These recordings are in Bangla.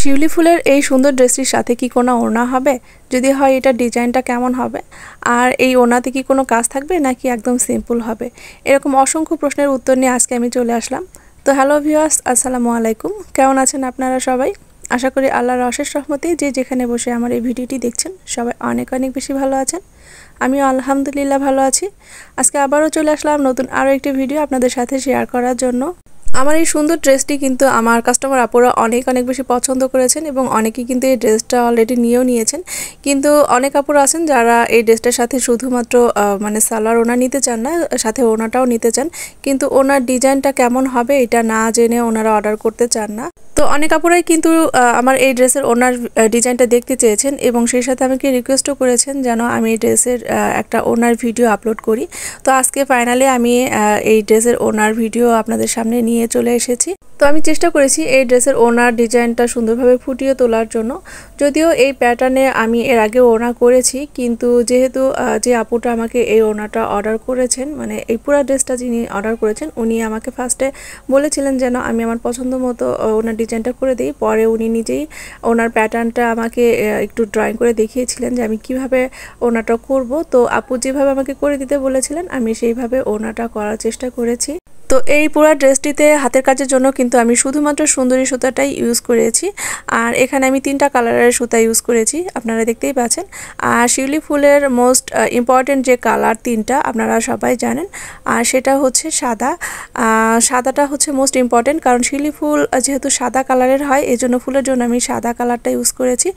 শিউলি ফুলের এই সুন্দর ড্রেসটির সাথে কি কোনো ওড়না হবে? যদি হয় এটা ডিজাইনটা কেমন হবে? আর এই ওড়নাতে কি কোনো কাজ থাকবে নাকি একদম সিম্পল হবে? এরকম অসংখ্য প্রশ্নের উত্তর নিয়ে আজকে আমি চলে আসলাম। তো হ্যালো ভিউয়ার্স, আসসালামু আলাইকুম। কেমন আছেন আপনারা সবাই? আশা করি আল্লাহর অশেষ রহমতে যে যেখানে বসে আমার এই ভিডিওটি দেখছেন সবাই অনেক অনেক বেশি ভালো আছেন। আমিও আলহামদুলিল্লাহ ভালো আছি। আজকে আবারও চলে আসলাম নতুন আরও একটি ভিডিও আপনাদের সাথে শেয়ার করার জন্য। আমার এই সুন্দর ড্রেসটি কিন্তু আমার কাস্টমার আপুরা অনেক বেশি পছন্দ করেছেন এবং অনেকেই কিন্তু এই ড্রেসটা অলরেডি নিয়েও নিয়েছেন। কিন্তু অনেক আপুরা আছেন যারা এই ড্রেসটার সাথে শুধুমাত্র সালোয়ার ওড়না নিতে চান না, সাথে ওড়নাটাও নিতে চান, কিন্তু ওনার ডিজাইনটা কেমন হবে এটা না জেনে ওনারা অর্ডার করতে চান না। তো অনেক আপুরাই কিন্তু আমার এই ড্রেসের ওনার ডিজাইনটা দেখতে চেয়েছেন এবং সেই সাথে আমাকে রিকোয়েস্টও করেছেন যেন আমি এই ড্রেসের একটা ওনার ভিডিও আপলোড করি। তো আজকে ফাইনালি আমি এই ড্রেসের ওনার ভিডিও আপনাদের সামনে নিয়ে চলে এসেছি। তো আমি চেষ্টা করেছি এই ড্রেসের ওনার ডিজাইনটা সুন্দরভাবে ফুটিয়ে তোলার জন্য। যদিও এই প্যাটার্নে আমি এর আগে ওড়না করেছি, কিন্তু যেহেতু যে আপুটা আমাকে এই ওড়নাটা অর্ডার করেছেন, মানে এই পুরো ড্রেসটা যিনি অর্ডার করেছেন, উনি আমাকে ফার্স্টে বলেছিলেন যেন আমি আমার পছন্দ মতো ওনার ডিজাইনটা করে দিই। পরে উনি নিজেই ওনার প্যাটার্নটা আমাকে একটু ড্রয়িং করে দেখিয়েছিলেন যে আমি কিভাবে ওড়নাটা করব। তো আপু যেভাবে আমাকে করে দিতে বলেছিলেন আমি সেইভাবে ওড়নাটা করার চেষ্টা করেছি। তো এই পুরো ড্রেসটিতে হাতের কাজের জন্য কিন্তু আমি শুধুমাত্র সুন্দরী সুতাটাই ইউজ করেছি। আর এখানে আমি 3টা কালারের সুতা ইউজ করেছি, আপনারা দেখতেই পাচ্ছেন। আর শিউলি ফুলের মোস্ট ইম্পর্টেন্ট যে কালার 3টা আপনারা সবাই জানেন, আর সেটা হচ্ছে সাদা। সাদাটা হচ্ছে মোস্ট ইম্পর্টেন্ট, কারণ শিউলি ফুল যেহেতু সাদা কালারের হয় এই জন্য ফুলের জন্য আমি সাদা কালারটা ইউজ করেছি।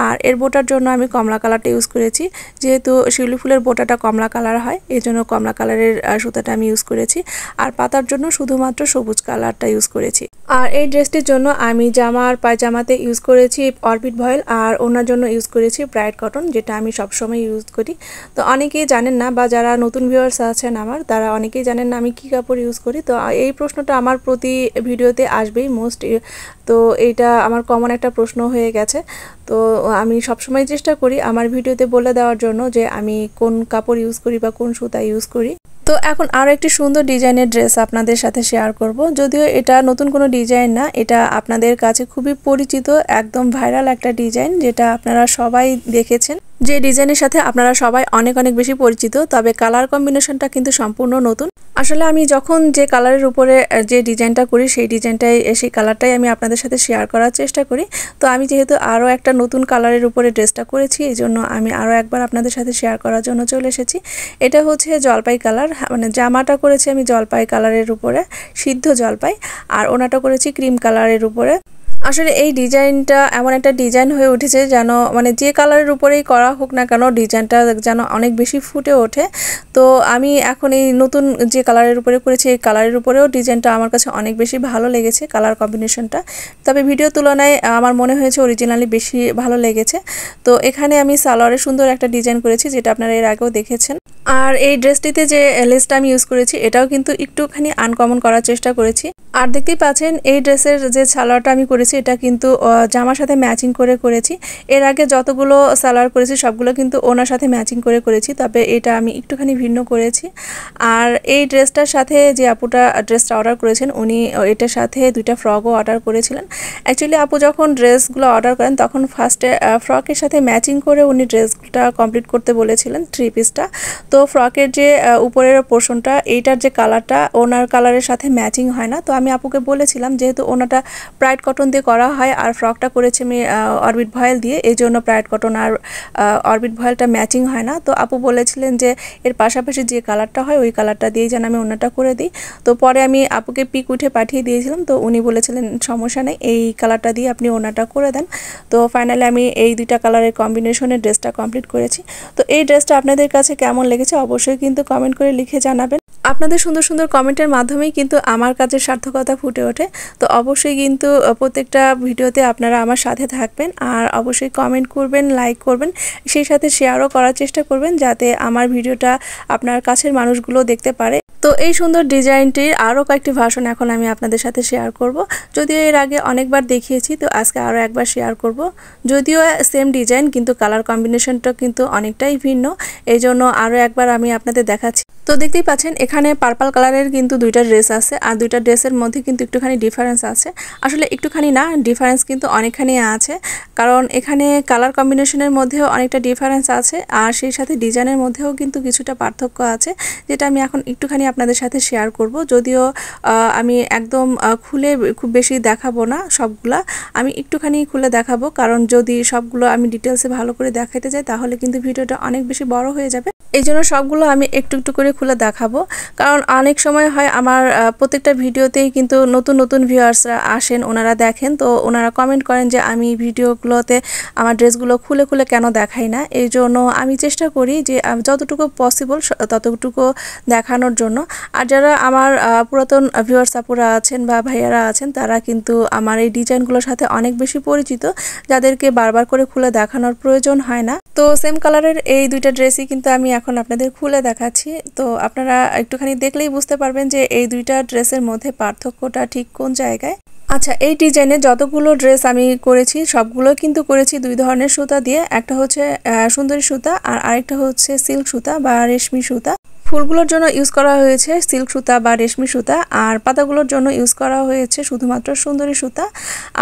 আর এর বোটার জন্য আমি কমলা কালারটা ইউজ করেছি, যেহেতু শিউলি ফুলের বোটাটা কমলা কালার হয় এই জন্য কমলা কালারের সুতাটা আমি ইউজ করেছি। আর পাতার জন্য শুধুমাত্র সবুজ কালারটা ইউজ করেছি। আর এই ড্রেসটির জন্য আমি জামার পায়জামাতে ইউজ করেছি অরবিট ভয়েল, আর ওনার জন্য ইউজ করেছি ব্রাইট কটন, যেটা আমি সবসময় ইউজ করি। তো অনেকেই জানেন না, বা যারা নতুন ভিউয়ার্স আছেন আমার, তারা অনেকেই জানেন না আমি কী কাপড় ইউজ করি। তো এই প্রশ্নটা আমার প্রতি ভিডিওতে আসবেই মোস্ট। তো এইটা আমার কমন একটা প্রশ্ন হয়ে গেছে। তো আমি সবসময় চেষ্টা করি আমার ভিডিওতে বলে দেওয়ার জন্য যে আমি কোন কাপড় ইউজ করি বা কোন সুতা ইউজ করি। তো এখন আরও একটি সুন্দর ডিজাইনের ড্রেস আপনাদের সাথে শেয়ার করব। যদিও এটা নতুন কোনো ডিজাইন না, এটা আপনাদের কাছে খুবই পরিচিত, একদম ভাইরাল একটা ডিজাইন, যেটা আপনারা সবাই দেখেছেন। যে ডিজাইনের সাথে আপনারা সবাই অনেক বেশি পরিচিত, তবে কালার কম্বিনেশনটা কিন্তু সম্পূর্ণ নতুন। আসলে আমি যখন যে কালারের উপরে যে ডিজাইনটা করি সেই কালারটাই আমি আপনাদের সাথে শেয়ার করার চেষ্টা করি। তো আমি যেহেতু আরও একটা নতুন কালারের উপরে ড্রেসটা করেছি, এই জন্য আমি আরও একবার আপনাদের সাথে শেয়ার করার জন্য চলে এসেছি। এটা হচ্ছে জলপাই কালার, মানে জামাটা করেছি আমি জলপাই কালারের উপরে, সিদ্ধ জলপাই, আর ওনাটা করেছি ক্রিম কালারের উপরে। আসলে এই ডিজাইনটা এমন একটা ডিজাইন হয়ে উঠেছে যেন মানে যে কালারের উপরেই করা হোক না কেন ডিজাইনটা যেন অনেক বেশি ফুটে ওঠে। তো আমি এখন এই নতুন যে কালারের উপরে করেছি এই কালারের উপরেও ডিজাইনটা আমার কাছে অনেক বেশি ভালো লেগেছে, কালার কম্বিনেশনটা। তবে ভিডিও তুলনায় আমার মনে হয়েছে অরিজিনালি বেশি ভালো লেগেছে। তো এখানে আমি সালোয়ারে সুন্দর একটা ডিজাইন করেছি, যেটা আপনারা এর আগেও দেখেছেন। আর এই ড্রেসটিতে যে লেসটা আমি ইউজ করেছি এটাও কিন্তু একটুখানি আনকমন করার চেষ্টা করেছি। আর দেখতেই পাচ্ছেন এই ড্রেসের যে সালোয়ারটা আমি করেছি এটা কিন্তু জামার সাথে ম্যাচিং করে করেছি। এর আগে যতগুলো সালোয়ার করেছি সবগুলো কিন্তু ওনার সাথে ম্যাচিং করে করেছি, তবে এটা আমি একটুখানি ভিন্ন করেছি। আর এই ড্রেসটার সাথে যে আপুটা ড্রেসটা অর্ডার করেছেন উনি এটার সাথে 2টা ফ্রকও অর্ডার করেছিলেন। অ্যাকচুয়ালি আপু যখন ড্রেসগুলো অর্ডার করেন তখন ফার্স্টে ফ্রকের সাথে ম্যাচিং করে উনি ড্রেসটা কমপ্লিট করতে বলেছিলেন, 3 পিসটা। তো ফ্রকের যে উপরের পোর্শনটা এইটার যে কালারটা ওনার কালারের সাথে ম্যাচিং হয় না। তো আমি আপুকে বলেছিলাম যেহেতু ওনাটা ব্রাইট কটন দিয়ে করা হয় আর ফ্রকটা করেছি আমি অরবিট ভয়েল দিয়ে, এই জন্য ব্রাইট কটন আর অরবিট ভয়েলটা ম্যাচিং হয় না। তো আপু বলেছিলেন যে এর পাশাপাশি যে কালারটা হয় ওই কালারটা দিয়েই যেন আমি ওনাটা করে দিই। তো পরে আমি আপুকে পিক উঠে পাঠিয়ে দিয়েছিলাম, তো উনি বলেছিলেন সমস্যা নেই, এই কালারটা দিয়ে আপনি ওনাটা করে দেন। তো ফাইনালি আমি এই 2টা কালারের কম্বিনেশনের ড্রেসটা কমপ্লিট করেছি। তো এই ড্রেসটা আপনাদের কাছে কেমন লেগেছে অবশ্যই কিন্তু কমেন্ট করে লিখে জানাবেন। আপনাদের সুন্দর সুন্দর কমেন্টের মাধ্যমেই কিন্তু আমার কাজের সার্থকতা ফুটে ওঠে। তো অবশ্যই কিন্তু প্রত্যেকটা ভিডিওতে আপনারা আমার সাথে থাকবেন, আর অবশ্যই কমেন্ট করবেন, লাইক করবেন, সেই সাথে শেয়ারও করার চেষ্টা করবেন যাতে আমার ভিডিওটা আপনার কাছের মানুষগুলো দেখতে পারে। তো এই সুন্দর ডিজাইনটির আরও কয়েকটি ভার্সন এখন আমি আপনাদের সাথে শেয়ার করব। যদিও এর আগে অনেকবার দেখিয়েছি, তো আজকে আরও একবার শেয়ার করব। যদিও সেম ডিজাইন কিন্তু কালার কম্বিনেশনটা কিন্তু অনেকটাই ভিন্ন, এই জন্য আরও একবার আমি আপনাদের দেখাচ্ছি। তো দেখতেই পাচ্ছেন এখানে এখানে পার্পল কালারের কিন্তু দুইটা ড্রেস আছে আর দুইটা ড্রেসের মধ্যে কিন্তু একটুখানি ডিফারেন্স আছে। আসলে একটুখানি না, ডিফারেন্স কিন্তু অনেকখানি আছে, কারণ এখানে কালার কম্বিনেশনের মধ্যেও অনেকটা ডিফারেন্স আছে আর সেই সাথে ডিজাইনের মধ্যেও কিন্তু কিছুটা পার্থক্য আছে, যেটা আমি এখন একটুখানি আপনাদের সাথে শেয়ার করব। যদিও আমি একদম খুলে খুব বেশি দেখাবো না, সবগুলা আমি একটুখানি খুলে দেখাবো, কারণ যদি সবগুলো আমি ডিটেলসে ভালো করে দেখাতে যাই তাহলে কিন্তু ভিডিওটা অনেক বেশি বড় হয়ে যাবে। এই জন্য সবগুলো আমি একটু একটু করে খুলে দেখাবো, কারণ অনেক সময় হয় আমার প্রত্যেকটা ভিডিওতেই কিন্তু নতুন নতুন ভিউয়ার্সরা আসেন, ওনারা দেখেন, তো ওনারা কমেন্ট করেন যে আমি ভিডিওগুলোতে আমার ড্রেসগুলো খুলে খুলে কেন দেখাই না। এই জন্য আমি চেষ্টা করি যে যতটুকু পসিবল ততটুকু দেখানোর জন্য। আর যারা আমার পুরাতন ভিউয়ার্স আপুরা আছেন বা ভাইয়ারা আছেন, তারা কিন্তু আমার এই ডিজাইনগুলোর সাথে অনেক বেশি পরিচিত, যাদেরকে বারবার করে খুলে দেখানোর প্রয়োজন হয় না। তো সেম কালারের এই দুইটা ড্রেসই কিন্তু আমি এখন আপনাদের খুলে দেখাচ্ছি, তো আপনারা একটুখানি দেখলেই বুঝতে পারবেন যে এই দুইটা ড্রেসের মধ্যে পার্থক্যটা ঠিক কোন জায়গায়। আচ্ছা, এই ডিজাইনে যতগুলো ড্রেস আমি করেছি সবগুলো কিন্তু করেছি দুই ধরনের সুতা দিয়ে। একটা হচ্ছে সুন্দরী সুতা আর আরেকটা হচ্ছে সিল্ক সুতা বা রেশমি সুতা। ফুলগুলোর জন্য ইউজ করা হয়েছে সিল্ক সুতা বা রেশমি সুতা, আর পাতাগুলোর জন্য ইউজ করা হয়েছে শুধুমাত্র সুন্দরী সুতা।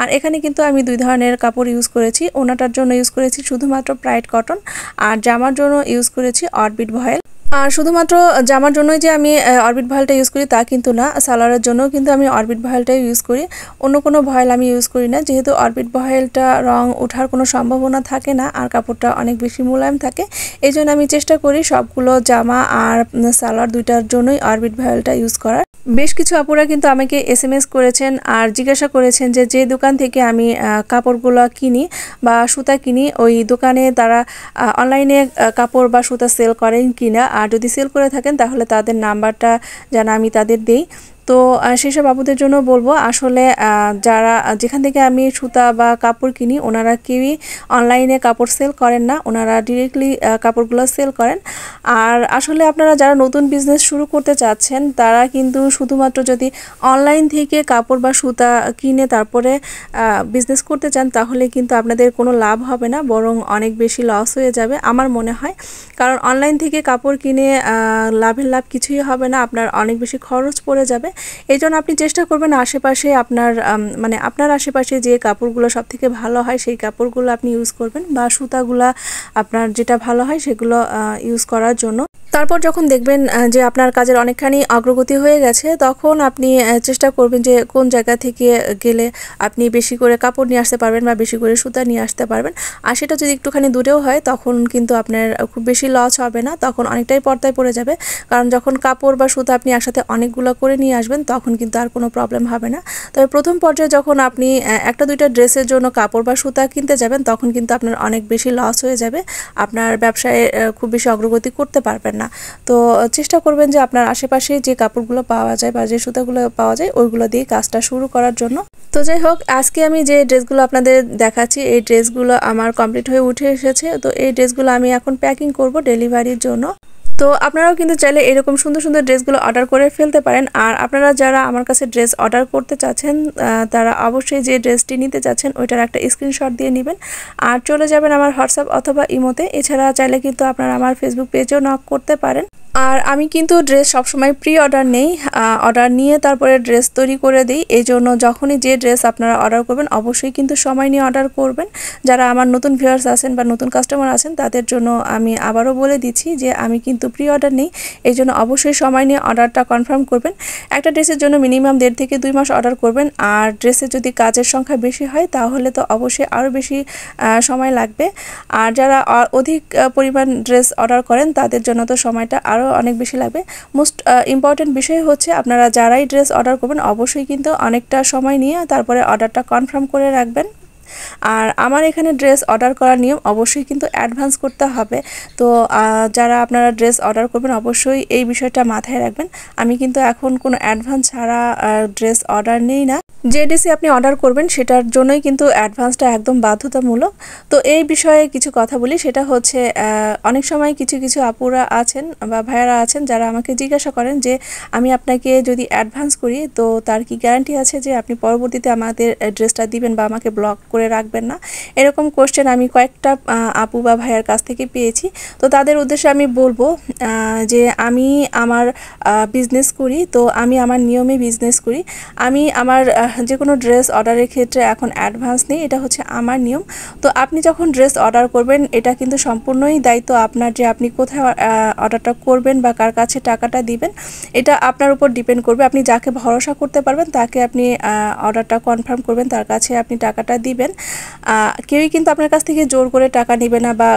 আর এখানে কিন্তু আমি দুই ধরনের কাপড় ইউজ করেছি। ওনাটার জন্য ইউজ করেছি শুধুমাত্র প্রাইড কটন, আর জামার জন্য ইউজ করেছি অরবিট ভয়েল। আর শুধুমাত্র জামার জন্যই যে আমি অরবিট ভয়েলটা ইউজ করি তা কিন্তু না, সালোয়ারের জন্য কিন্তু আমি অরবিট ভয়েলটাই ইউজ করি, অন্য কোনো ভয়েল আমি ইউজ করি না, যেহেতু অরবিট ভয়েলটা রং ওঠার কোনো সম্ভাবনা থাকে না আর কাপড়টা অনেক বেশি মোলায়েম থাকে। এই জন্য আমি চেষ্টা করি সবগুলো জামা আর সালোয়ার দুইটার জন্যই অরবিট ভয়েলটা ইউজ করার। বেশ কিছু আপুরা কিন্তু আমাকে SMS করেছেন আর জিজ্ঞাসা করেছেন যে যে দোকান থেকে আমি কাপড়গুলো কিনি বা সুতা কিনি, ওই দোকানে তারা অনলাইনে কাপড় বা সুতা সেল করেন কিনা, আর যদি সেল করে থাকেন তাহলে তাদের নাম্বারটা যেন আমি তাদের দেই। তো সেসব আপুদের জন্য বলবো, আসলে যারা যেখান থেকে আমি সুতা বা কাপড় কিনি ওনারা কেউই অনলাইনে কাপড় সেল করেন না, ওনারা ডিরেক্টলি কাপড়গুলো সেল করেন। আর আসলে আপনারা যারা নতুন বিজনেস শুরু করতে চাচ্ছেন তারা কিন্তু শুধুমাত্র যদি অনলাইন থেকে কাপড় বা সুতা কিনে তারপরে বিজনেস করতে চান তাহলে কিন্তু আপনাদের কোনো লাভ হবে না, বরং অনেক বেশি লস হয়ে যাবে আমার মনে হয়। কারণ অনলাইন থেকে কাপড় কিনে লাভের লাভ কিছুই হবে না, আপনার অনেক বেশি খরচ পড়ে যাবে। এই জন্য আপনি চেষ্টা করবেন আশেপাশে আপনার আশেপাশে যে কাপড়গুলো সব থেকে ভালো হয় সেই কাপড়গুলো আপনি ইউজ করবেন, বা সুতাগুলা আপনার যেটা ভালো হয় সেগুলো ইউজ করার জন্য। তারপর যখন দেখবেন যে আপনার কাজের অনেকখানি অগ্রগতি হয়ে গেছে, তখন আপনি চেষ্টা করবেন যে কোন জায়গা থেকে গেলে আপনি বেশি করে কাপড় নিয়ে আসতে পারবেন বা বেশি করে সুতা নিয়ে আসতে পারবেন। আর সেটা যদি একটুখানি দূরেও হয় তখন কিন্তু আপনার খুব বেশি লস হবে না, তখন অনেকটাই পর্দায় পড়ে যাবে। কারণ যখন কাপড় বা সুতা আপনি একসাথে অনেকগুলো করে নিয়ে আসবেন তখন কিন্তু আর কোনো প্রবলেম হবে না। তবে প্রথম পর্যায়ে যখন আপনি একটা দুইটা ড্রেসের জন্য কাপড় বা সুতা কিনতে যাবেন তখন কিন্তু আপনার অনেক বেশি লস হয়ে যাবে, আপনার ব্যবসায় খুব বেশি অগ্রগতি করতে পারবেন না। তো চেষ্টা করবেন যে আপনার আশেপাশে যে কাপড়গুলো পাওয়া যায় বা যে সুতাগুলো পাওয়া যায় ওইগুলো দিয়ে কাজটা শুরু করার জন্য। তো যাই হোক, আজকে আমি যে ড্রেসগুলো আপনাদের দেখাচ্ছি এই ড্রেসগুলো আমার কমপ্লিট হয়ে উঠে এসেছে। তো এই ড্রেসগুলো আমি এখন প্যাকিং করব ডেলিভারির জন্য। তো আপনারাও কিন্তু চাইলে এরকম সুন্দর সুন্দর ড্রেসগুলো অর্ডার করে ফেলতে পারেন। আর আপনারা যারা আমার কাছে ড্রেস অর্ডার করতে চাচ্ছেন তারা অবশ্যই যে ড্রেসটি নিতে চাচ্ছেন ওইটার একটা স্ক্রিনশট দিয়ে নেবেন আর চলে যাবেন আমার হোয়াটসঅ্যাপ অথবা ইমোতে। এছাড়া চাইলে কিন্তু আপনারা আমার ফেসবুক পেজেও নক করতে পারেন। আর আমি কিন্তু ড্রেস সবসময় প্রি অর্ডার নেই, অর্ডার নিয়ে তারপরে ড্রেস তৈরি করে দিই। এই জন্য যখনই যে ড্রেস আপনারা অর্ডার করবেন অবশ্যই কিন্তু সময় নিয়ে অর্ডার করবেন। যারা আমার নতুন ভিউয়ার্স আছেন বা নতুন কাস্টমার আছেন তাদের জন্য আমি আবারও বলে দিচ্ছি যে আমি কিন্তু প্রি অর্ডার নেই, এই জন্য অবশ্যই সময় নিয়ে অর্ডারটা কনফার্ম করবেন। একটা ড্রেসের জন্য মিনিমাম 1.5 থেকে 2 মাস অর্ডার করবেন। আর ড্রেসের যদি কাজের সংখ্যা বেশি হয় তাহলে তো অবশ্যই আরও বেশি সময় লাগবে। আর যারা অধিক পরিমাণ ড্রেস অর্ডার করেন তাদের জন্য তো সময়টা আরও অনেক বেশি লাগবে। মোস্ট ইম্পর্টেন্ট বিষয় হচ্ছে আপনারা যারাই ড্রেস অর্ডার করবেন অবশ্যই কিন্তু অনেকটা সময় নিয়ে তারপরে অর্ডারটা কনফার্ম করে রাখবেন। আর আমার এখানে ড্রেস অর্ডার করার নিয়ম অবশ্যই কিন্তু অ্যাডভান্স করতে হবে। তো যারা আপনারা ড্রেস অর্ডার করবেন অবশ্যই এই বিষয়টা মাথায় রাখবেন। আমি কিন্তু এখন কোনো অ্যাডভান্স ছাড়া ড্রেস অর্ডার নেই না। যে ড্রেসই আপনি অর্ডার করবেন সেটার জন্যই কিন্তু অ্যাডভান্সটা একদম বাধ্যতামূলক। তো এই বিষয়ে কিছু কথা বলি, সেটা হচ্ছে অনেক সময় কিছু কিছু আপুরা আছেন বা ভাইয়ারা আছেন যারা আমাকে জিজ্ঞাসা করেন যে আমি আপনাকে যদি অ্যাডভান্স করি তো তার কি গ্যারান্টি আছে যে আপনি পরবর্তীতে আমাদের ড্রেসটা দিবেন বা আমাকে ব্লক করে রাখবেন না, এরকম কোশ্চেন আমি কয়েকটা আপু বা ভাইয়ার কাছ থেকে পেয়েছি। তো তাদের উদ্দেশ্যে আমি বলবো যে আমি আমার বিজনেস করি, তো আমি আমার নিয়মে বিজনেস করি। আমি আমার যে কোনো ড্রেস অর্ডারের ক্ষেত্রে এখন অ্যাডভান্স নিই, এটা হচ্ছে আমার নিয়ম। তো আপনি যখন ড্রেস অর্ডার করবেন এটা কিন্তু সম্পূর্ণই দায়িত্ব আপনার, যে আপনি কোথায় অর্ডারটা করবেন বা কার কাছে টাকাটা দিবেন, এটা আপনার উপর ডিপেন্ড করবে। আপনি যাকে ভরসা করতে পারবেন তাকে আপনি অর্ডারটা কনফার্ম করবেন, তার কাছে আপনি টাকাটা দিবেন। কেউই কিন্তু আপনার কাছ থেকে জোর করে টাকা নেবে না বা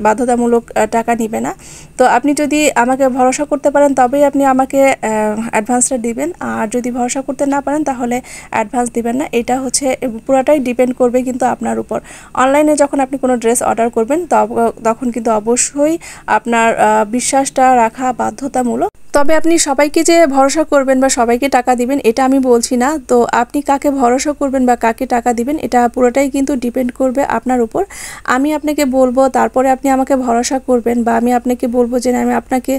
বাধ্যতামূলক টাকা নেবে না। তো আপনি যদি আমাকে ভরসা করতে পারেন তবেই আপনি আমাকে অ্যাডভান্সটা দিবেন, আর যদি ভরসা করতে না পারেন তাহলে অ্যাডভান্স দিবেন না। এটা হচ্ছে পুরাটাই ডিপেন্ড করবে কিন্তু আপনার উপর। অনলাইনে যখন আপনি কোনো ড্রেস অর্ডার করবেন তখন কিন্তু অবশ্যই আপনার বিশ্বাসটা রাখা বাধ্যতামূলক। তবে আপনি সবাইকে যে ভরসা করবেন বা সবাইকে টাকা দিবেন এটা আমি বলছি না। তো আপনি কাকে ভরসা করবেন বা কাকে টাকা দিবেন এটা পুরোটাই কিন্তু ডিপেন্ড করবে আপনার উপর। আমি আপনাকে বলবো, তারপরে আপনি আমাকে ভরসা করবেন, বা আমি আপনাকে বলবো যে আমি আপনাকে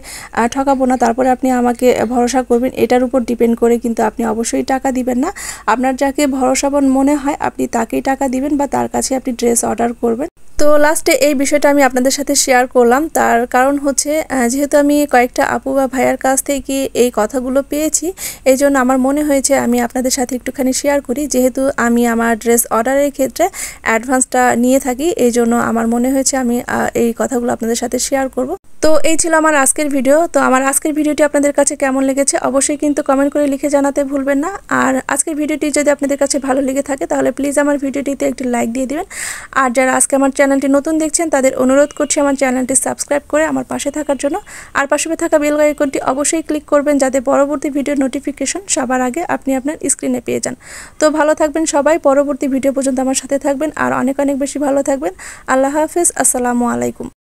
ঠকাবো না, তারপরে আপনি আমাকে ভরসা করবেন, এটার উপর ডিপেন্ড করে কিন্তু আপনি অবশ্যই টাকা দিবেন না। আপনার যাকে ভরসাবান মনে হয় আপনি তাকেই টাকা দিবেন বা তার কাছে আপনি ড্রেস অর্ডার করবেন। তো লাস্টে এই বিষয়টা আমি আপনাদের সাথে শেয়ার করলাম, তার কারণ হচ্ছে যেহেতু আমি কয়েকটা আপু বা ভাইয়ার কাছ থেকে এই কথাগুলো পেয়েছি, এই জন্য আমার মনে হয়েছে আমি আপনাদের সাথে একটুখানি শেয়ার করি। যেহেতু আমি আমার ড্রেস অর্ডারের ক্ষেত্রে অ্যাডভান্সটা নিয়ে থাকি, এই জন্য আমার মনে হয়েছে আমি এই কথাগুলো আপনাদের সাথে শেয়ার করব। তো এই ছিল আমার আজকের ভিডিও। তো আমার আজকের ভিডিওটি আপনাদের কাছে কেমন লেগেছে অবশ্যই কিন্তু কমেন্ট করে লিখে জানাতে ভুলবেন না। আর আজকের ভিডিওটি যদি আপনাদের কাছে ভালো লেগে থাকে তাহলে প্লিজ আমার ভিডিওটিতে একটি লাইক দিয়ে দিবেন। আর যারা আজকে আমার চ্যানেলটি নতুন দেখছেন তাদের অনুরোধ করছি আমার চ্যানেলটি সাবস্ক্রাইব করে আমার পাশে থাকার জন্য। আর পাশে থাকা বেল আইকনটি অবশ্যই ক্লিক করবেন যাতে পরবর্তী ভিডিওর নোটিফিকেশন সবার আগে আপনি আপনার স্ক্রিনে পেয়ে যান। তো ভালো থাকবেন সবাই, পরবর্তী ভিডিও পর্যন্ত আমার সাথে থাকবেন আর অনেক অনেক বেশি ভালো থাকবেন। আল্লাহ হাফেজ, আসসালামু আলাইকুম।